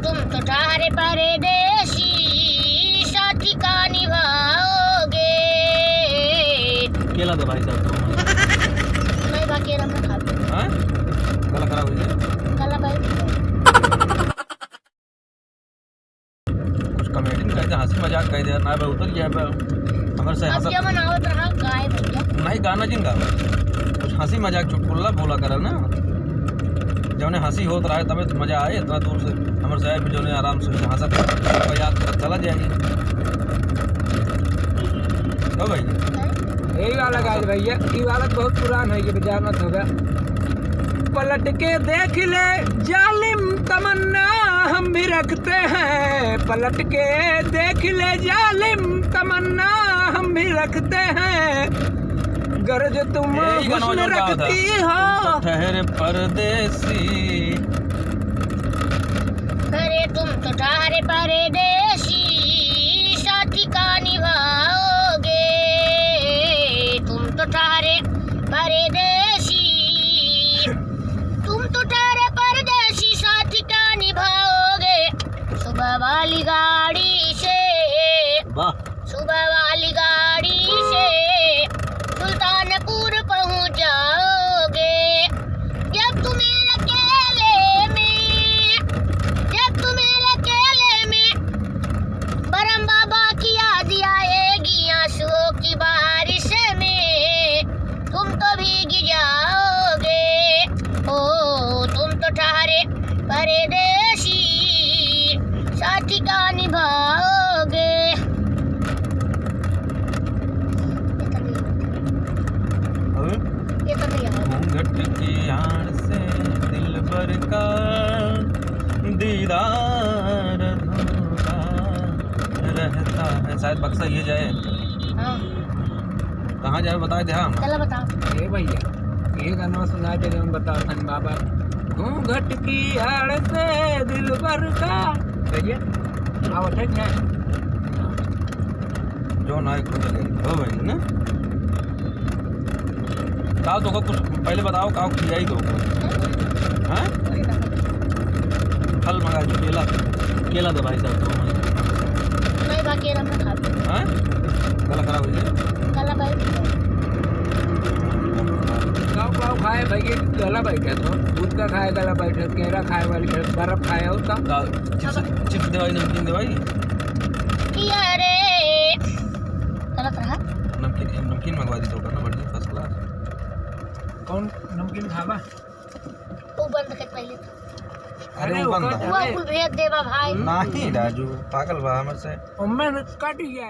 तुम तो ठहरे परदेसी, साथी का निभाओगे। केला दे भाई साहब नहीं बा केला मैं खा लूं। हां गला खराब हो गया गला भाई कुछ कमेडी नहीं कहते, हंसी मजाक कह दे ना बे उतर गया बे हमर से अब क्या बनावत रहा गाय भैया नहीं गाना जिन गावा कुछ हंसी मजाक चुटकुला बोला कर ना, जौने हंसी होत रहा है तबे तो मजा आए, इतना दूर से हमर से आए जौने आराम से हंसत याद कर चला जाएगी। तो भाई यही वाला गाय भैया, ये वाला बहुत पुराना है, ये बजाना होगा। पलट के देख ले जालिम तमन्ना हम भी रखते हैं, पलट के देख ले जालिम तमन्ना हम भी रखते हैं, गर्ज तुम हुस्न रखती हो ठहरे परदेसी। अरे तुम तो ठहरे परदेसी, साथी का निभाओगे। तुम तो ठहरे परदेसी, तुम तो ठहरे परदेसी, साथी का निभाओगे। सुबह वाली गाड़ी से, वाह सुबह वाली गाड़ी से सुल्तानपुर पहुंच जाओगे। जब तुम्हें अकेले में, जब तुम्हें अकेले में बरम बाबा की याद आएगी, आंसुओं की बारिश में तुम तो भीग जाओगे। ओ तुम तो ठहरे परदेसी, साथी का निभाओगे। ये तो नहीं है। घूंघट की आड़ से दिल भर का दीदार अधूरा रहता है। शायद बक्सा ये जाए, हाँ कहाँ जाए बताए थे हम। चलो बताओ। ये भैया ये गाना सुना दे हम बता सन बाबा। घूंघट की आड़ से दिल भर का भैया आओ ठीक है जो ना खुद हो भाई ना का तो कुछ पहले बताओ का किया ही दो हाँ फल मंगा जो केला केला दे भाई साहब नहीं बा केला मैं खा लूं। हाँ गला खराब हो गया गला भाई गाँव गाँव खाए भैया गला बैठे तो दूध का खाए गला बैठे, केरा खाए वाली बर्फ खाए होता चिप्स दे भाई नमकीन दे भाई किया रे गलत रहा। नमकीन मंगवा दी तो करना बढ़िया फर्स्ट क्लास। कौन नमकीन खावा? वो बंद कर पहले तो। अरे वो बंद वो कुल भेज देवा भाई। नहीं राजू पागल बा हमर से उम्मे कट गया।